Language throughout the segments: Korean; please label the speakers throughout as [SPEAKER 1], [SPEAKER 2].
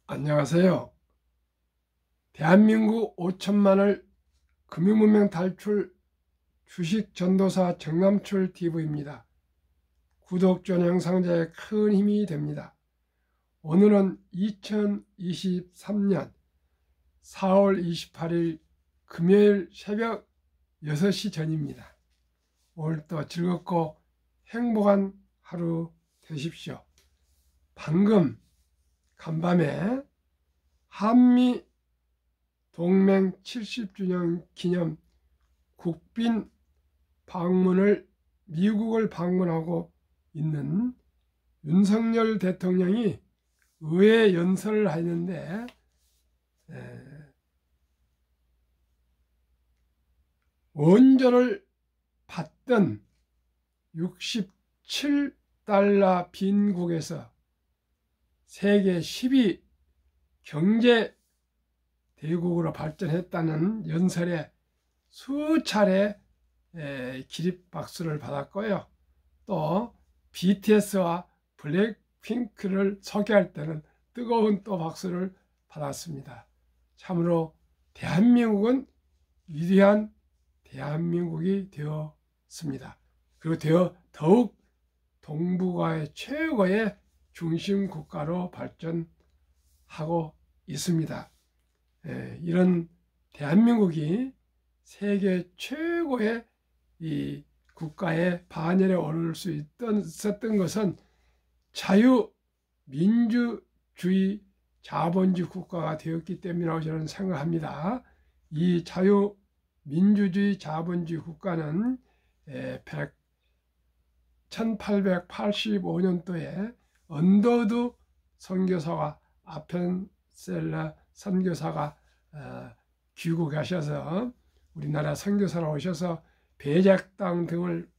[SPEAKER 1] 안녕하세요. 대한민국 5천만을 금융문명 탈출 주식전도사 정남출 TV입니다. 구독, 좋아요 영상제에 큰 힘이 됩니다. 오늘은 2023년 4월 28일 금요일 새벽 6시 전입니다. 오늘도 즐겁고 행복한 하루 되십시오. 방금 간밤에 한미 동맹 70주년 기념 국빈 방문을 미국을 방문하고 있는 윤석열 대통령이 의회 연설을 했는데 원조를 받던 67달러 빈국에서 세계 10위 경제 대국으로 발전했다는 연설에 수차례 기립박수를 받았고요. 또 BTS와 블랙핑크를 소개할 때는 뜨거운 또 박수를 받았습니다. 참으로 대한민국은 위대한 대한민국이 되었습니다. 그리고 더욱 동북아의 최고의 중심 국가로 발전하고 있습니다. 이런 대한민국이 세계 최고의 이 국가의 반열에 오를 수 있었던 것은 자유민주주의 자본주의 국가가 되었기 때문이라고 저는 생각합니다. 이 자유민주주의 자본주의 국가는 1885년도에 언더우드 선교사가 아펜셀러 선교사가 귀국하셔서 우리나라 선교사로 오셔서 배작당 등을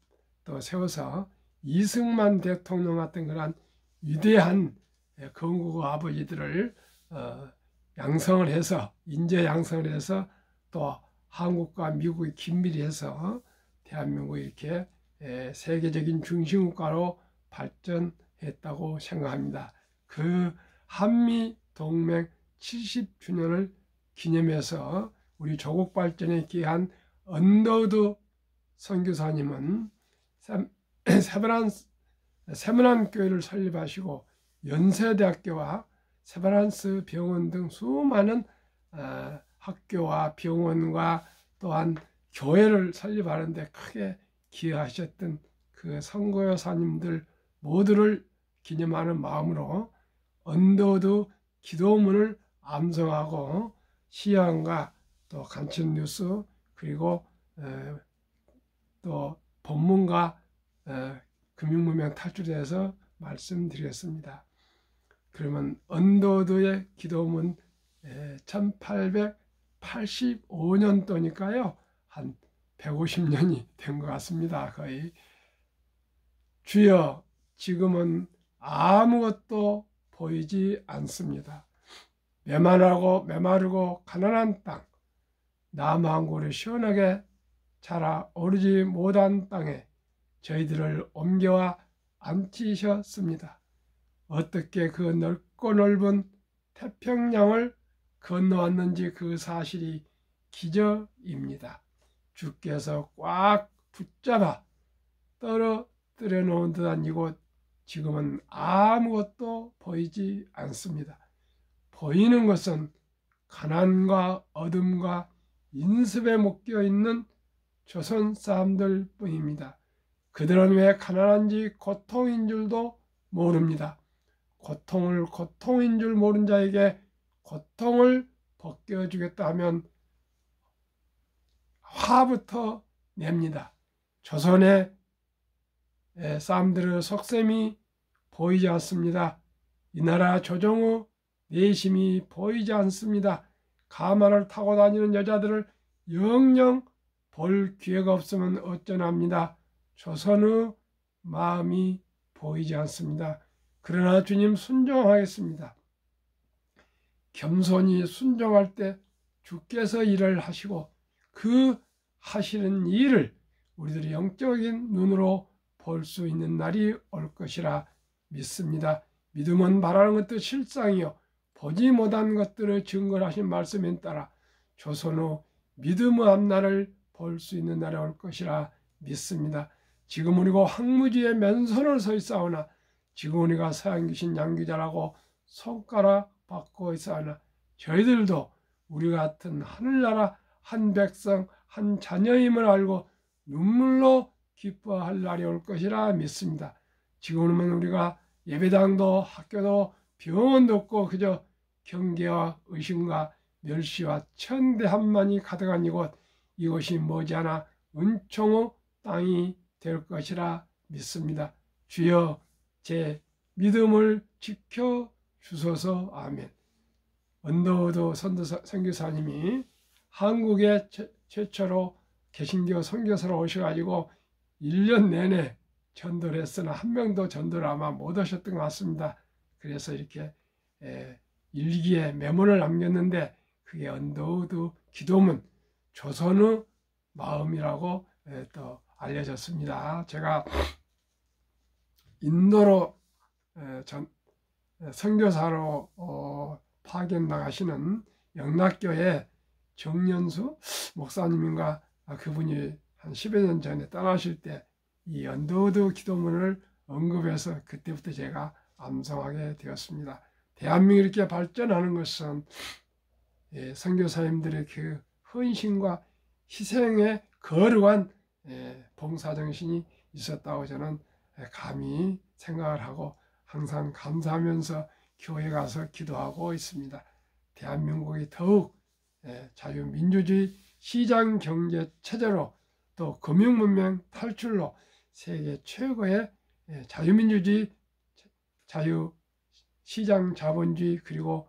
[SPEAKER 1] 또 세워서 이승만 대통령 같은 그런 위대한 건국 아버지들을 양성을 해서 인재 양성을 해서 또 한국과 미국이 긴밀히 해서 대한민국이 이렇게 세계적인 중심국가로 발전했다고 생각합니다. 그 한미 동맹 70주년을 기념해서 우리 조국 발전에 기여한 언더우드 선교사님은 세브란스 교회를 설립하시고 연세대학교와 세브란스 병원 등 수많은 학교와 병원과 또한 교회를 설립하는 데 크게 기여하셨던 그 선교사님들 모두를 기념하는 마음으로 언더우드 기도문을 암송하고 시황과 또 간첩 뉴스 그리고 또 본문과 금융문명 탈출에 대해서 말씀드리겠습니다. 그러면 언더우드의 기도문 1885년도니까요 한 150년이 된 것 같습니다. 거의. 주여, 지금은 아무것도 보이지 않습니다. 메마르고 가난한 땅, 나무 한 그루 시원하게 자라 오르지 못한 땅에 저희들을 옮겨와 앉히셨습니다. 어떻게 그 넓고 넓은 태평양을 건너왔는지 그 사실이 기적입니다. 주께서 꽉 붙잡아 떨어뜨려 놓은 듯한 이곳, 지금은 아무것도 보이지 않습니다. 보이는 것은 가난과 어둠과 인습에 묶여 있는 조선 사람들 뿐입니다. 그들은 왜 가난한지 고통인 줄도 모릅니다. 고통을 고통인 줄 모른 자에게 고통을 벗겨주겠다 하면 화부터 냅니다. 조선의 사람들의 속셈이 보이지 않습니다. 이 나라 조정의 내심이 보이지 않습니다. 가마를 타고 다니는 여자들을 영영 볼 기회가 없으면 어쩌납니다. 조선의 마음이 보이지 않습니다. 그러나 주님 순종하겠습니다. 겸손히 순종할 때 주께서 일을 하시고 그 하시는 일을 우리들이 영적인 눈으로 볼 수 있는 날이 올 것이라 믿습니다. 믿음은 바라는 것도 실상이요 보지 못한 것들을 증거하신 말씀에 따라 조선 후 믿음의 앞날을 볼 수 있는 날이 올 것이라 믿습니다. 지금 우리가 황무지의 맨손을 서 있사오나 지금 우리가 서양 귀신 양귀자라고 손가락 받고 있사오나 저희들도 우리 같은 하늘나라 한 백성 한 자녀임을 알고 눈물로 기뻐할 날이 올 것이라 믿습니다. 지금은 우리가 예배당도 학교도 병원도 없고 그저 경계와 의심과 멸시와 천대한만이 가득한 이곳이 머지않아 은총의 땅이 될 것이라 믿습니다. 주여 제 믿음을 지켜 주소서. 아멘. 언더우드 선교사님이 한국에 최초로 개신교 선교사로 오셔가지고 1년 내내 전도를 했으나 한 명도 전도를 아마 못 하셨던 것 같습니다. 그래서 이렇게 일기에 메모를 남겼는데 그게 언더우드 기도문 조선의 마음이라고 또 알려졌습니다. 제가 인도로 선교사로 파견 나가시는 영락교회 정연수 목사님인가 그분이 한 10여 년 전에 떠나실 때 이 언더우드 기도문을 언급해서 그때부터 제가 암송하게 되었습니다. 대한민국이 이렇게 발전하는 것은 선교사님들의 그 헌신과 희생에 거룩한 봉사정신이 있었다고 저는 감히 생각을 하고 항상 감사하면서 교회 가서 기도하고 있습니다. 대한민국이 더욱 자유민주주의 시장경제 체제로 또 금융문명 탈출로 세계 최고의 자유민주주의 자유시장자본주의 그리고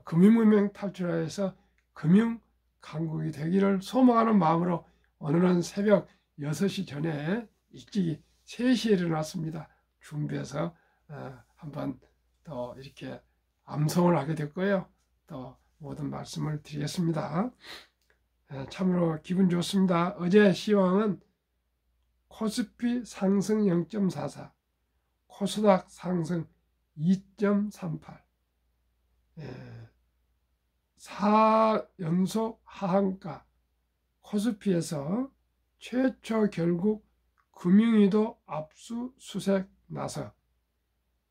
[SPEAKER 1] 금융문명 탈출하여서 금융강국이 되기를 소망하는 마음으로 오늘은 새벽 6시 전에 일찍이 3시에 일어났습니다. 준비해서 한번 또 이렇게 암송을 하게 됐고요. 또 모든 말씀을 드리겠습니다. 참으로 기분 좋습니다. 어제 시황은 코스피 상승 0.44, 코스닥 상승 2.38, 4연속 하한가 코스피에서 최초 결국 금융위도 압수수색 나서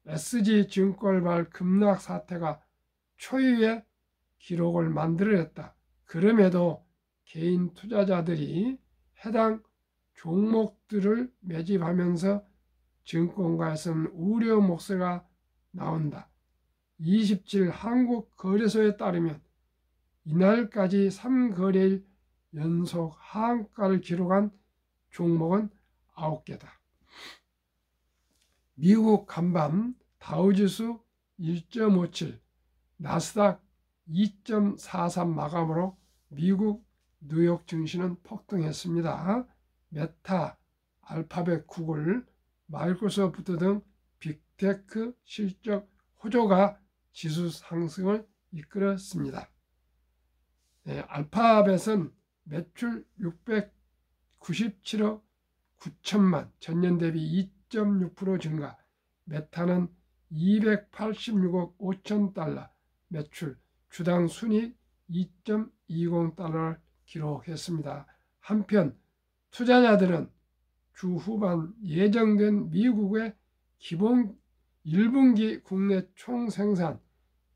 [SPEAKER 1] SG증권발 급락 사태가 초유의 기록을 만들어냈다. 그럼에도 개인 투자자들이 해당 종목들을 매집하면서 증권가에서는 우려 목소리가 나온다. 27일 한국거래소에 따르면 이날까지 3거래일 연속 하한가를 기록한 종목은 9개다. 미국 간밤 다우지수 1.57, 나스닥 2.43 마감으로 미국 뉴욕 증시는 폭등했습니다. 메타, 알파벳, 구글, 마이크로소프트 등 빅테크 실적 호조가 지수 상승을 이끌었습니다. 알파벳은 매출 697억 9천만, 전년 대비 2.6% 증가, 메타는 286억 5천 달러 매출, 주당 순이익 2.20달러를 기록했습니다. 한편 투자자들은 주 후반 예정된 미국의 기본 1분기 국내 총생산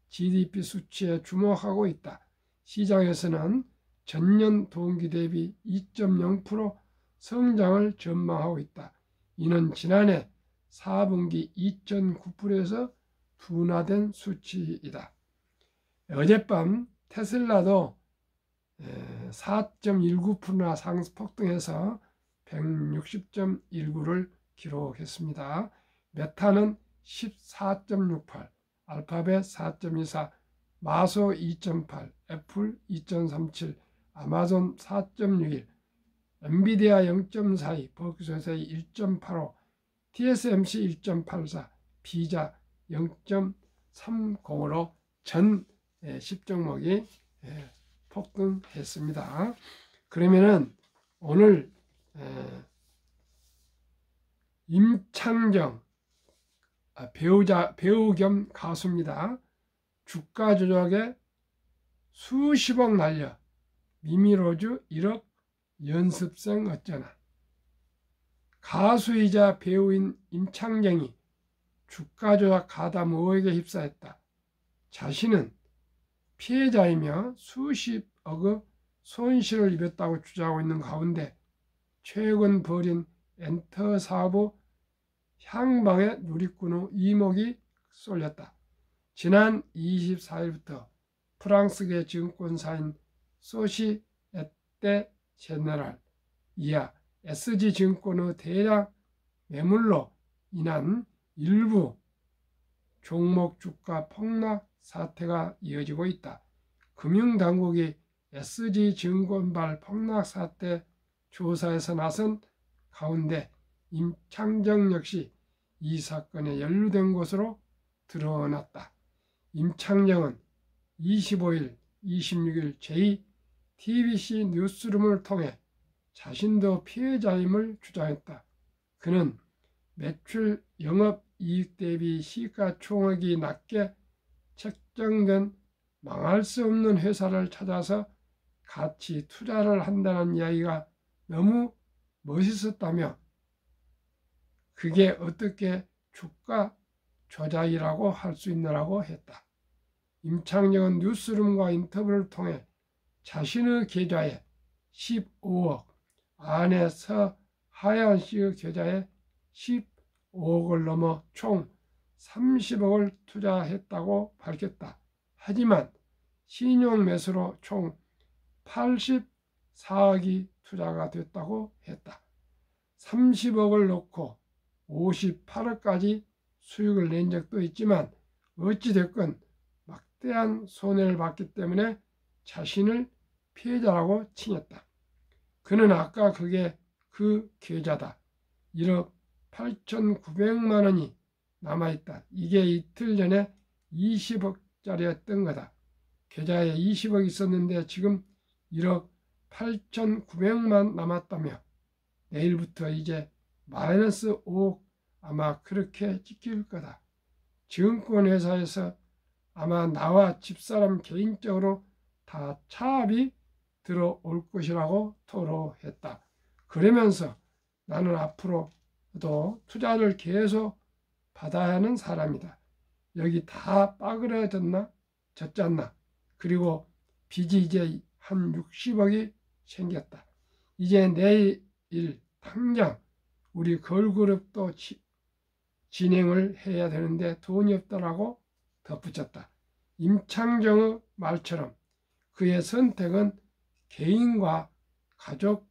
[SPEAKER 1] GDP 수치에 주목하고 있다. 시장에서는 전년 동기 대비 2.0% 성장을 전망하고 있다. 이는 지난해 4분기 2.9%에서 둔화된 수치이다. 어젯밤 테슬라도 4.19%나 상승 폭등해서 160.19를 기록했습니다. 메타는 14.68, 알파벳 4.24, 마소 2.8, 애플 2.37, 아마존 4.61, 엔비디아 0.42, 버크셔스의 1.85, TSMC 1.84, 비자 0.30으로 전 10종목이 폭등했습니다. 그러면은 오늘 임창정 배우 겸 가수입니다. 주가 조작에 수십억 날려 미미로즈 1억 연습생 어쩌나. 가수이자 배우인 임창정이 주가 조작 가담 의혹에 휩싸였다. 자신은 피해자이며 수십억의 손실을 입었다고 주장하고 있는 가운데 최근 벌인 엔터 사업의 향방에 누리꾼의 이목이 쏠렸다. 지난 24일부터 프랑스계 증권사인 소시에떼 제너럴 이하 SG증권의 대량 매물로 인한 일부 종목 주가 폭락 사태가 이어지고 있다. 금융당국이 SG증권발 폭락 사태 조사에서 나선 가운데 임창정 역시 이 사건에 연루된 것으로 드러났다. 임창정은 25일, 26일 제2TBC 뉴스룸을 통해 자신도 피해자임을 주장했다. 그는 매출 영업이익 대비 시가총액이 낮게 책정된 망할 수 없는 회사를 찾아서 같이 투자를 한다는 이야기가 너무 멋있었다며 그게 어떻게 주가 조작이라고 할 수 있느라고 했다. 임창정은 뉴스룸과 인터뷰를 통해 자신의 계좌에 15억, 아내 서하연 씨의 계좌에 15억을 넘어 총 30억을 투자했다고 밝혔다. 하지만 신용 매수로 총 84억이 투자가 됐다고 했다. 30억을 넣고 58억까지 수익을 낸 적도 있지만 어찌됐건 막대한 손해를 봤기 때문에 자신을 피해자라고 칭했다. 그는 아까 그게 그 계좌다. 1억 8,900만 원이 남아있다. 이게 이틀 전에 20억짜리였던 거다. 계좌에 20억 있었는데 지금 1억 8,900만 남았다며 내일부터 이제 마이너스 5억 아마 그렇게 찍힐 거다. 증권회사에서 아마 나와 집사람 개인적으로 다 차압이 들어올 것이라고 토로했다. 그러면서 나는 앞으로도 투자를 계속 받아야 하는 사람이다. 여기 다 빠그러졌나? 졌잖나? 그리고 빚이 이제 한 60억이 생겼다. 이제 내일 당장 우리 걸그룹도 진행을 해야 되는데 돈이 없다라고 덧붙였다. 임창정의 말처럼 그의 선택은 개인과 가족의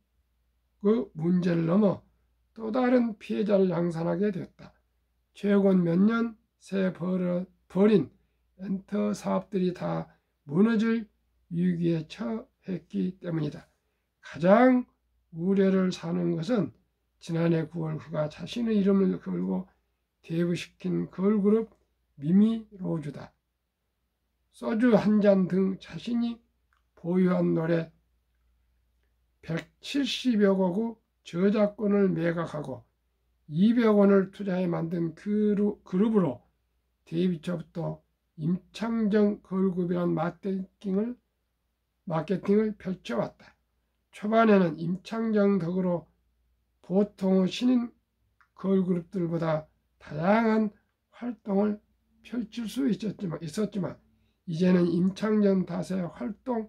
[SPEAKER 1] 문제를 넘어 또 다른 피해자를 양산하게 됐다. 최근 몇 년 새 벌인 엔터 사업들이 다 무너질 위기에 처했기 때문이다. 가장 우려를 사는 것은 지난해 9월 그가 자신의 이름을 걸고 데뷔시킨 걸그룹 미미로즈다. 소주 한 잔 등 자신이 보유한 노래 170여 곡의 저작권을 매각하고 200원을 투자해 만든 그룹으로 데뷔 초부터 임창정 걸그룹이란 마케팅을 펼쳐왔다. 초반에는 임창정 덕으로 보통의 신인 걸그룹들보다 다양한 활동을 펼칠 수 있었지만 이제는 임창정 탓의 활동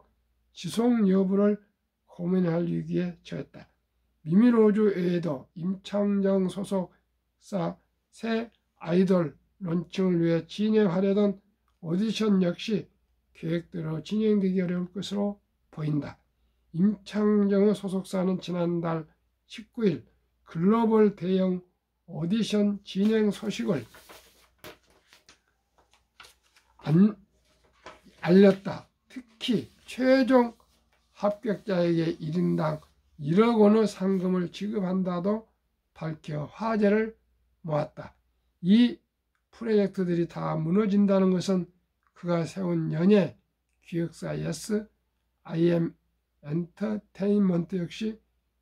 [SPEAKER 1] 지속 여부를 고민할 위기에 처했다. 미미로즈 외에도 임창정 소속사 새 아이돌 론칭을 위해 진행하려던 오디션 역시 계획대로 진행되기 어려울 것으로 보인다. 임창정의 소속사는 지난달 19일 글로벌 대형 오디션 진행 소식을 알렸다. 특히 최종 합격자에게 1인당 1억 원의 상금을 지급한다도 밝혀 화제를 모았다. 이 프로젝트들이 다 무너진다는 것은 그가 세운 연예 기획사 SIM 엔터테인먼트 역시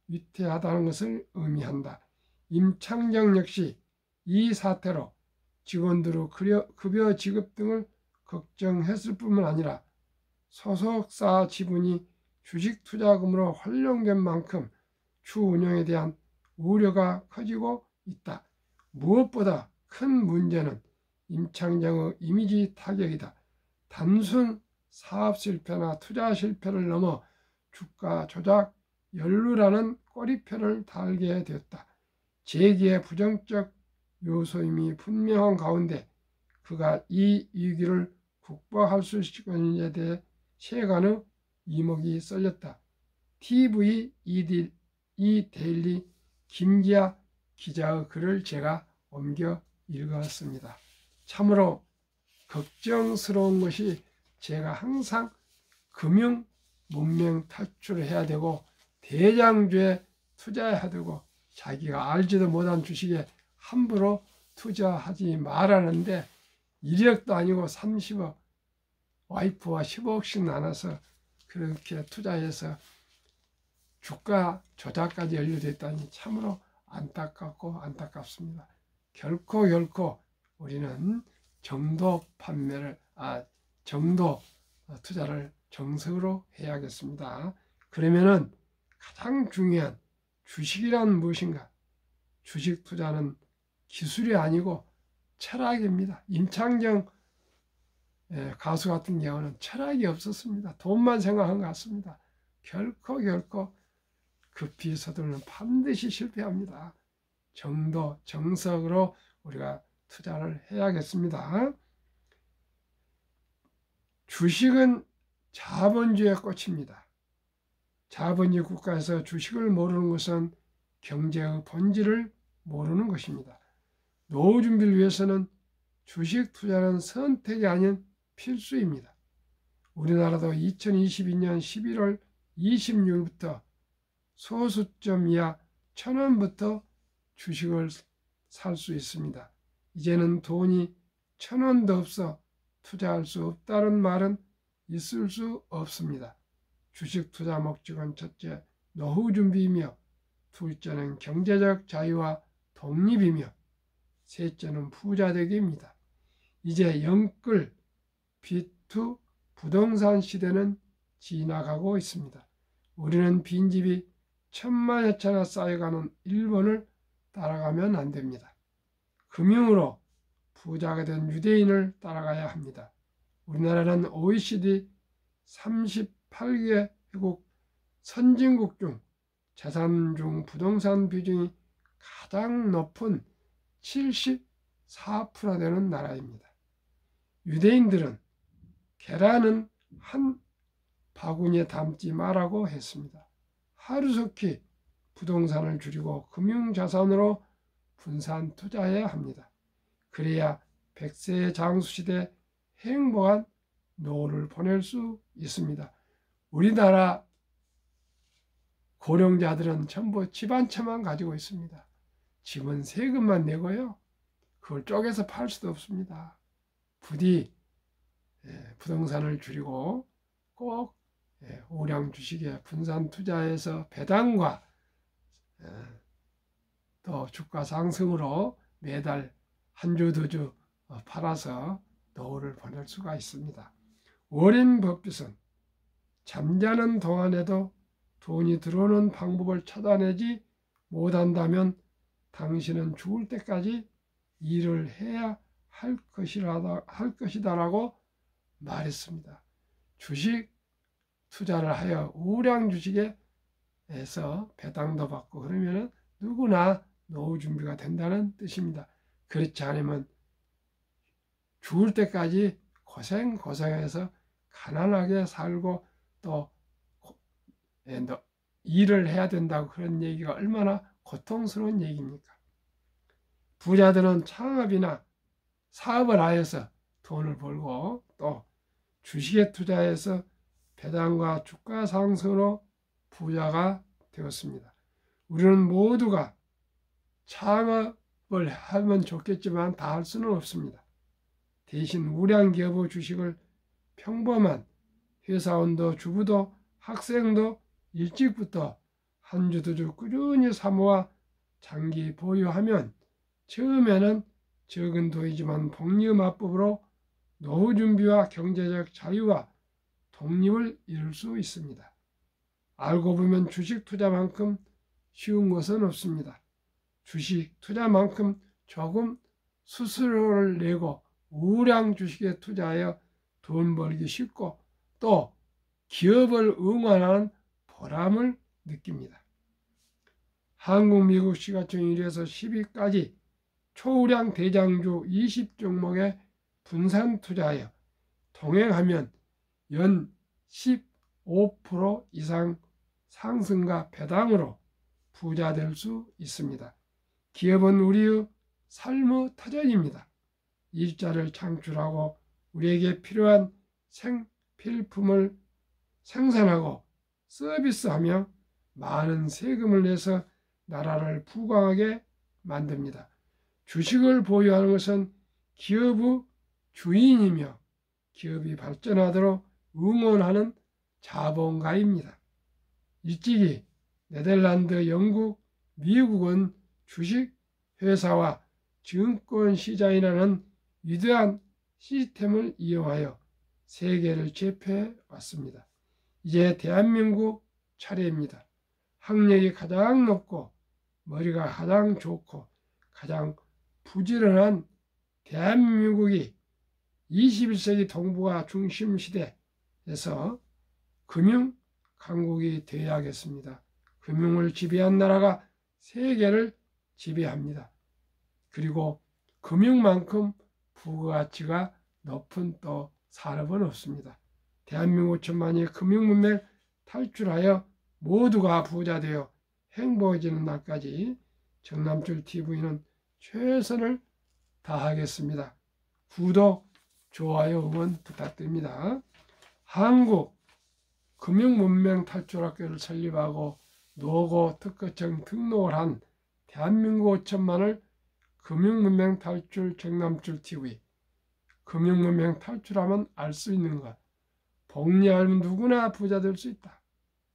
[SPEAKER 1] 위태하다는 것을 의미한다. 임창정 역시 이 사태로 직원들의 급여 지급 등을 걱정했을 뿐만 아니라 소속사 지분이 주식 투자금으로 활용된 만큼 추 운영에 대한 우려가 커지고 있다. 무엇보다 큰 문제는 임창정의 이미지 타격이다. 단순 사업 실패나 투자 실패를 넘어 주가 조작 연루라는 꼬리표를 달게 되었다. 재기의 부정적 요소임이 분명한 가운데 그가 이 위기를 극복할 수 있을 것인지에 대해 세간의 이목이 쏠렸다. TV 이데일리 김기아 기자의 글을 제가 옮겨 읽었습니다. 참으로 걱정스러운 것이 제가 항상 금융 문명 탈출을 해야 되고 대장주에 투자해야 되고 자기가 알지도 못한 주식에 함부로 투자하지 말라는데 이력도 아니고 30억 와이프와 15억씩 나눠서 그렇게 투자해서 주가 조작까지 연루됐다니 참으로 안타깝고 안타깝습니다. 결코 우리는 정도 투자를 정석으로 해야겠습니다. 그러면은 가장 중요한 주식이란 무엇인가? 주식 투자는 기술이 아니고 철학입니다. 임창정 가수 같은 경우는 철학이 없었습니다. 돈만 생각한 것 같습니다. 결코 급히 서두르는 반드시 실패합니다. 정석으로 우리가 투자를 해야겠습니다. 주식은 자본주의의 꽃입니다. 자본주의 국가에서 주식을 모르는 것은 경제의 본질을 모르는 것입니다. 노후 준비를 위해서는 주식 투자는 선택이 아닌 필수입니다. 우리나라도 2022년 11월 26일부터 소수점 이하 1,000원부터 주식을 살 수 있습니다. 이제는 돈이 1,000원도 없어 투자할 수 없다는 말은 있을 수 없습니다. 주식 투자 목적은 첫째, 노후 준비이며 둘째는 경제적 자유와 독립이며 셋째는 부자 되기입니다. 이제 영끌 B2 부동산 시대는 지나가고 있습니다. 우리는 빈집이 천만여 채나 쌓여가는 일본을 따라가면 안 됩니다. 금융으로 부자가 된 유대인을 따라가야 합니다. 우리나라는 OECD 38개 회국 선진국 중 재산 중 부동산 비중이 가장 높은 74% 되는 나라입니다. 유대인들은 계란은 한 바구니에 담지 말라고 했습니다. 하루속히 부동산을 줄이고 금융자산으로 분산 투자해야 합니다. 그래야 100세의 장수시대 행복한 노후를 보낼 수 있습니다. 우리나라 고령자들은 전부 집 한 채만 가지고 있습니다. 집은 세금만 내고요. 그걸 쪼개서 팔 수도 없습니다. 부디 부동산을 줄이고 꼭 우량 주식에 분산 투자해서 배당과 또 주가 상승으로 매달 한 주 두 주 팔아서 노후를 보낼 수가 있습니다. 워렌 버핏은 잠자는 동안에도 돈이 들어오는 방법을 찾아내지 못한다면 당신은 죽을 때까지 일을 해야 할 것이다라고 말했습니다. 주식 투자를 하여 우량 주식에서 배당도 받고 그러면 누구나 노후 준비가 된다는 뜻입니다. 그렇지 않으면 죽을 때까지 고생해서 가난하게 살고 또 일을 해야 된다고 그런 얘기가 얼마나 고통스러운 얘기입니까? 부자들은 창업이나 사업을 하여서 돈을 벌고 또 주식에 투자해서 배당과 주가 상승으로 부자가 되었습니다. 우리는 모두가 창업을 하면 좋겠지만 다 할 수는 없습니다. 대신 우량 기업의 주식을 평범한 회사원도 주부도 학생도 일찍부터 한 주 두 주 꾸준히 사모아 장기 보유하면 처음에는 적은 돈이지만 복리마법으로 노후 준비와 경제적 자유와 독립을 이룰 수 있습니다. 알고 보면 주식 투자만큼 쉬운 것은 없습니다. 주식 투자만큼 조금 수수료를 내고 우량 주식에 투자하여 돈 벌기 쉽고 또 기업을 응원하는 보람을 느낍니다. 한국, 미국 시가총 1위에서 10위까지 초우량 대장주 20종목에 분산 투자하여 동행하면 연 15% 이상 상승과 배당으로 부자 될 수 있습니다. 기업은 우리의 삶의 터전입니다. 일자를 창출하고 우리에게 필요한 생필품을 생산하고 서비스하며 많은 세금을 내서 나라를 부강하게 만듭니다. 주식을 보유하는 것은 기업의 주인이며 기업이 발전하도록 응원하는 자본가입니다. 일찍이 네덜란드, 영국, 미국은 주식회사와 증권시장이라는 위대한 시스템을 이용하여 세계를 제패해 왔습니다. 이제 대한민국 차례입니다. 학력이 가장 높고 머리가 가장 좋고 가장 부지런한 대한민국이 21세기 동북아 중심 시대에서 금융 강국이 되어야겠습니다. 금융을 지배한 나라가 세계를 지배합니다. 그리고 금융만큼 부가가치가 높은 또 산업은 없습니다. 대한민국 천만이 금융문맹 탈출하여 모두가 부자 되어 행복해지는 날까지 정남철TV는 최선을 다하겠습니다. 구독, 좋아요, 응원 부탁드립니다. 한국 금융문맹 탈출학교를 설립하고 노고 특허청 등록을 한 대한민국 5천만을 금융문맹 탈출 정남철TV. 금융문맹 탈출하면 알 수 있는 것. 복리 알면 누구나 부자 될 수 있다.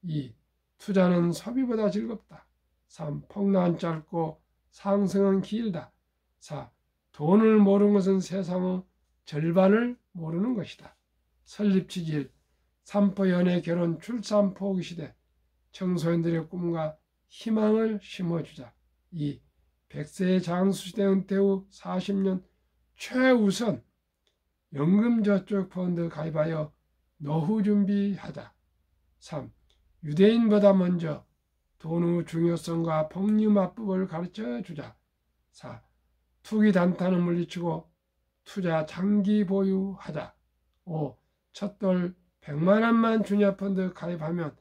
[SPEAKER 1] 2. 투자는 소비보다 즐겁다. 3. 폭락은 짧고 상승은 길다. 4. 돈을 모르는 것은 세상의 절반을 모르는 것이다. 설립 취지 3포 연애 결혼 출산 포기 시대 청소년들의 꿈과 희망을 심어주자. 2. 100세의 장수시대 은퇴 후 40년 최우선 연금저축펀드 가입하여 노후 준비하자. 3. 유대인보다 먼저 돈의 중요성과 복리마법을 가르쳐주자. 4. 투기 단타는 물리치고 투자 장기 보유하자. 5. 첫돌 100만 원만 주녀펀드 가입하면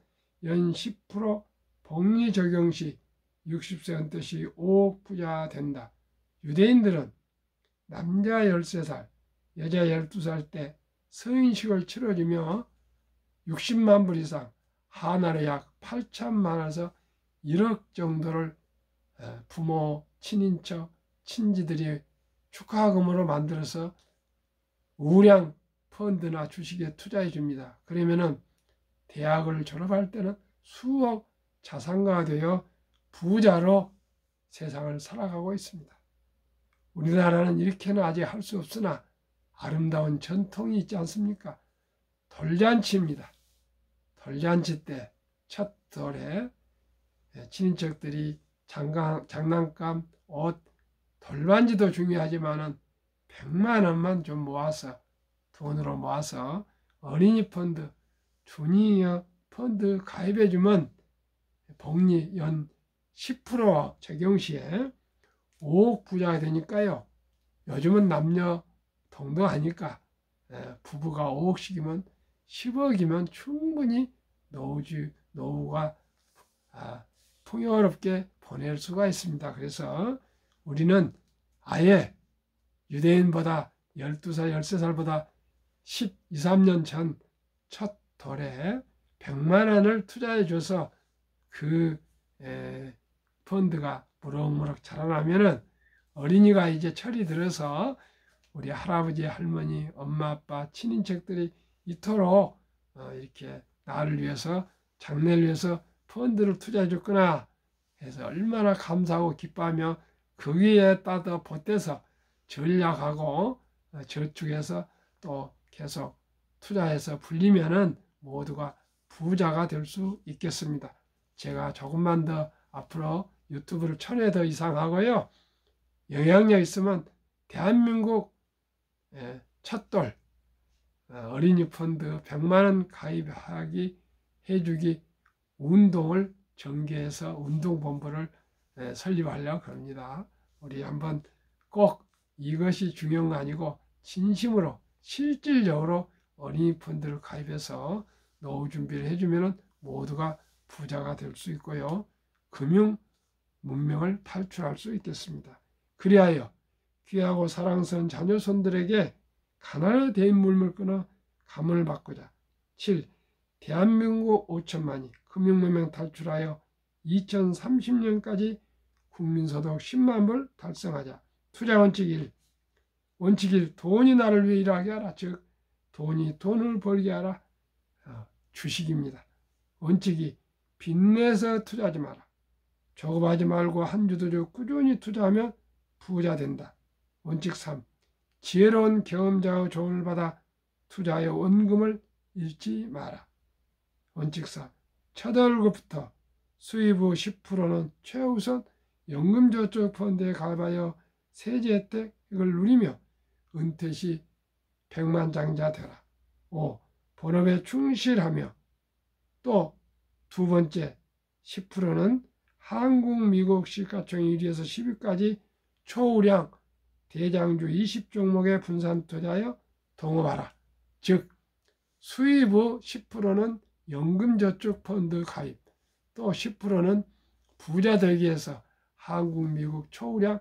[SPEAKER 1] 연 10% 복리 적용 시 60세 은퇴 시 5억 부자 된다. 유대인들은 남자 13살, 여자 12살 때 서인식을 치러주며 60만 불 이상, 하나로 약 8천만 원에서 1억 정도를 부모, 친인척, 친지들이 축하금으로 만들어서 우량 펀드나 주식에 투자해 줍니다. 그러면은 대학을 졸업할 때는 수억 자산가가 되어 부자로 세상을 살아가고 있습니다. 우리나라는 이렇게는 아직 할 수 없으나 아름다운 전통이 있지 않습니까? 돌잔치입니다. 돌잔치 때 첫 돌에 친인척들이 장난감, 옷, 돌반지도 중요하지만은 100만 원만 좀 모아서 돈으로 모아서 어린이 펀드, 주니어 펀드 가입해주면 복리 연 10% 적용 시에 5억 부자가 되니까요. 요즘은 남녀 동등하니까 부부가 5억씩이면 10억이면 충분히 노후가 풍요롭게 보낼 수가 있습니다. 그래서 우리는 아예 유대인보다 12살, 13살보다 12, 13년 전 첫 돌에 100만 원을 투자해 줘서 그 펀드가 무럭무럭 자라나면은 어린이가 이제 철이 들어서 우리 할아버지, 할머니, 엄마, 아빠, 친인척들이 이토록 이렇게 나를 위해서, 장래를 위해서 펀드를 투자해 줬구나 해서 얼마나 감사하고 기뻐하며 거기에 따라 보태서 전략하고 저축해서 또 계속 투자해서 불리면은 모두가 부자가 될 수 있겠습니다. 제가 조금만 더 앞으로 유튜브를 1000회 더 이상 하고요. 영향력 있으면 대한민국 첫돌 어린이 펀드 100만원 가입하기 해주기 운동을 전개해서 운동본부를 설립하려고 합니다. 우리 한번 꼭 이것이 중요한 거 아니고 진심으로 실질적으로 어린이 펀드를 가입해서 노후 준비를 해주면 모두가 부자가 될 수 있고요. 금융 문명을 탈출할 수 있겠습니다. 그리하여 귀하고 사랑스러운 자녀손들에게 가난의 대인물을 끊어 가문을 바꾸자. 7. 대한민국 5천만이 금융문명 탈출하여 2030년까지 국민소득 10만 불 달성하자. 투자 원칙 1. 원칙 1. 돈이 나를 위해 일하게 하라. 즉 돈이 돈을 벌게 하라. 주식입니다. 원칙 2. 빚내서 투자하지 마라. 조급하지 말고 한 주도 주 꾸준히 투자하면 부자 된다. 원칙 3. 지혜로운 경험자의 조언을 받아 투자하여 원금을 잃지 마라. 원칙 4. 첫 월급부터 수입 후 10%는 최우선 연금저축펀드에 가입하여 세제 혜택을 누리며 은퇴 시 백만장자 되라. 5. 본업에 충실하며 또 두 번째 10%는 한국, 미국 시가총 1위에서 10위까지 초우량 대장주 20종목에 분산 투자하여 동업하라. 즉 수입 후 10%는 연금저축펀드 가입, 또 10%는 부자 되기 위해서 한국, 미국 초우량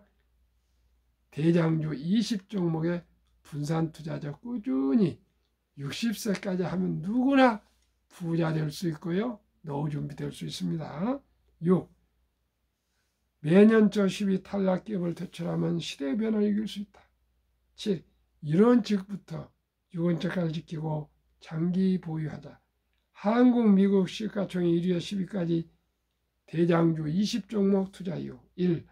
[SPEAKER 1] 대장주 20종목에 분산 투자죠. 꾸준히 60세까지 하면 누구나 부자 될 수 있고요. 노후 준비될 수 있습니다. 6. 매년 저 12 탈락 기업을 퇴출하면 시대의 변화를 이길 수 있다. 7. 이론칙부터 유언책까지 지키고 장기 보유하자. 한국, 미국 시가총 1위에 10위까지 대장주 20종목 투자 이유. 1.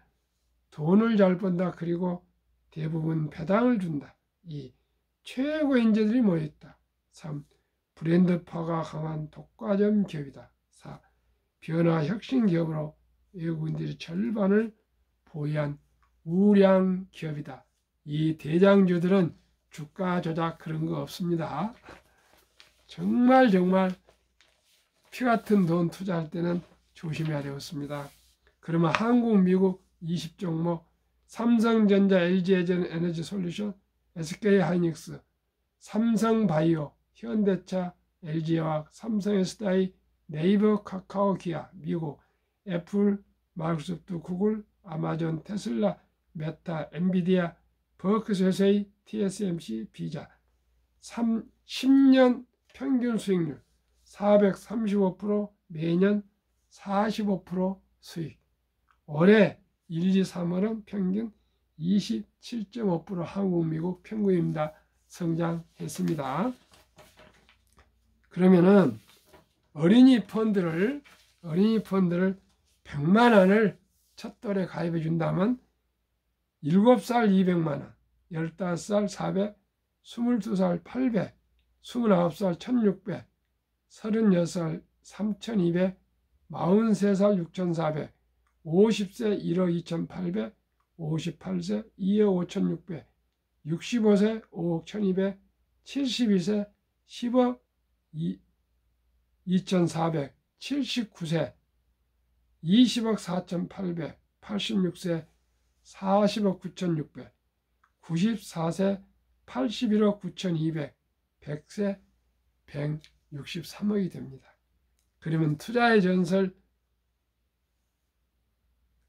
[SPEAKER 1] 돈을 잘 번다. 그리고 대부분 배당을 준다. 2. 최고의 인재들이 모여있다. 3. 브랜드파가 강한 독과점 기업이다. 4. 변화 혁신 기업으로 외국인들이 절반을 보유한 우량 기업이다. 이 대장주들은 주가 조작 그런 거 없습니다. 정말 피 같은 돈 투자할 때는 조심해야 되겠습니다. 그러면 한국, 미국 20종목, 삼성전자, LG에너지솔루션, SK하이닉스, 삼성바이오, 현대차, LG화학, 삼성SDI, 네이버, 카카오, 기아, 미국, 애플, 마이크로소프트, 구글, 아마존, 테슬라, 메타, 엔비디아, 버크셔세이, TSMC, 비자. 10년 평균 수익률 435%, 매년 45% 수익. 올해 1, 2, 3월은 평균 27.5% 한국, 미국 평균입니다. 성장했습니다. 그러면은 어린이 펀드를 100만 원을 첫 달에 가입해 준다면 7살 200만 원, 15살 400, 22살 800, 29살 1600, 36살 3200, 43살 6400, 50세 1억 2800, 58세 2억 5600, 65세 5억 1200, 72세 10억 2400, 79세 20억 4800, 86세 40억 9600, 94세 81억 9200, 100세 163억이 됩니다. 그러면 투자의 전설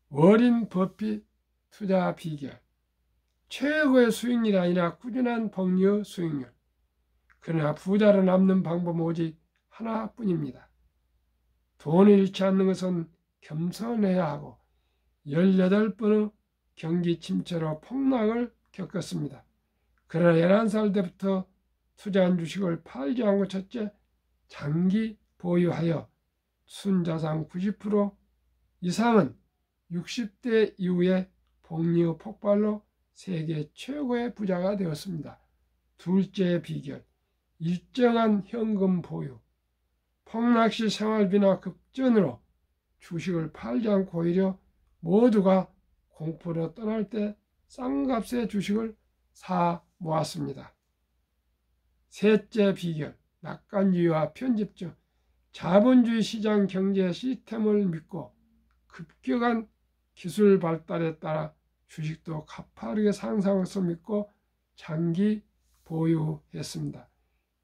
[SPEAKER 1] 워린 버핏 투자 비결. 최고의 수익률이 아니라 꾸준한 복리의 수익률. 그러나 부자로 남는 방법은 오직 하나뿐입니다. 돈을 잃지 않는 것은 겸손해야 하고 18번의 경기 침체로 폭락을 겪었습니다. 그러나 11살 때부터 투자한 주식을 팔지 않고 첫째, 장기 보유하여 순자산 90% 이상은 60대 이후에 복리의 폭발로 세계 최고의 부자가 되었습니다. 둘째 비결, 일정한 현금 보유. 폭락시 생활비나 급전으로 주식을 팔지 않고 오히려 모두가 공포로 떠날 때 싼 값의 주식을 사 모았습니다. 셋째 비결, 낙관주의와 편집증. 자본주의 시장 경제 시스템을 믿고 급격한 기술 발달에 따라 주식도 가파르게 상승해서 믿고 장기 보유했습니다.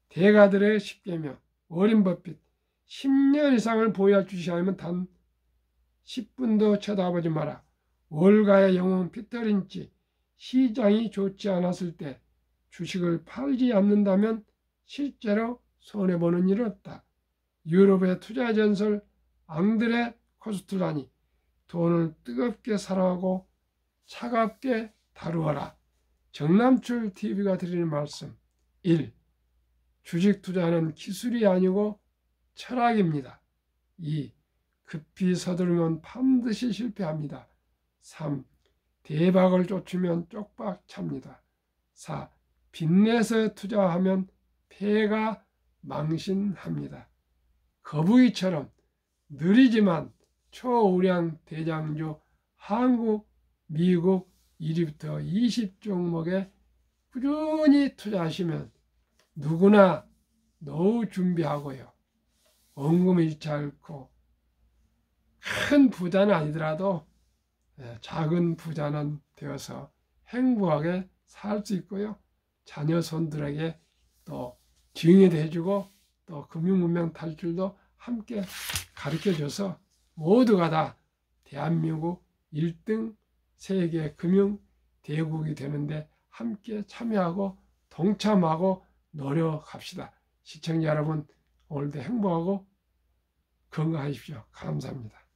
[SPEAKER 1] 대가들의 10계명, 워렌 버핏. 10년 이상을 보유할 주식이 아니면 단 10분도 쳐다보지 마라. 월가의 영웅 피터 린치. 시장이 좋지 않았을 때 주식을 팔지 않는다면 실제로 손해보는 일은 없다. 유럽의 투자 전설 앙드레 코스툴라니. 돈을 뜨겁게 사랑하고 차갑게 다루어라. 정남출 TV가 드리는 말씀. 1. 주식 투자는 기술이 아니고 철학입니다. 2. 급히 서두르면 반드시 실패합니다. 3. 대박을 쫓으면 쪽박 찹니다. 4. 빚내서 투자하면 폐가 망신합니다. 거북이처럼 느리지만 초우량 대장주 한국, 미국 1위부터 20종목에 꾸준히 투자하시면 누구나 노후 준비하고요. 원금 잃지 않고 큰 부자는 아니더라도 작은 부자는 되어서 행복하게 살 수 있고요. 자녀 손들에게 또 증여도 해주고 또 금융문명 탈출도 함께 가르쳐줘서 모두가 다 대한민국 1등 세계 금융 대국이 되는데 함께 참여하고 동참하고 노력합시다. 시청자 여러분, 오늘도 행복하고 건강하십시오. 감사합니다.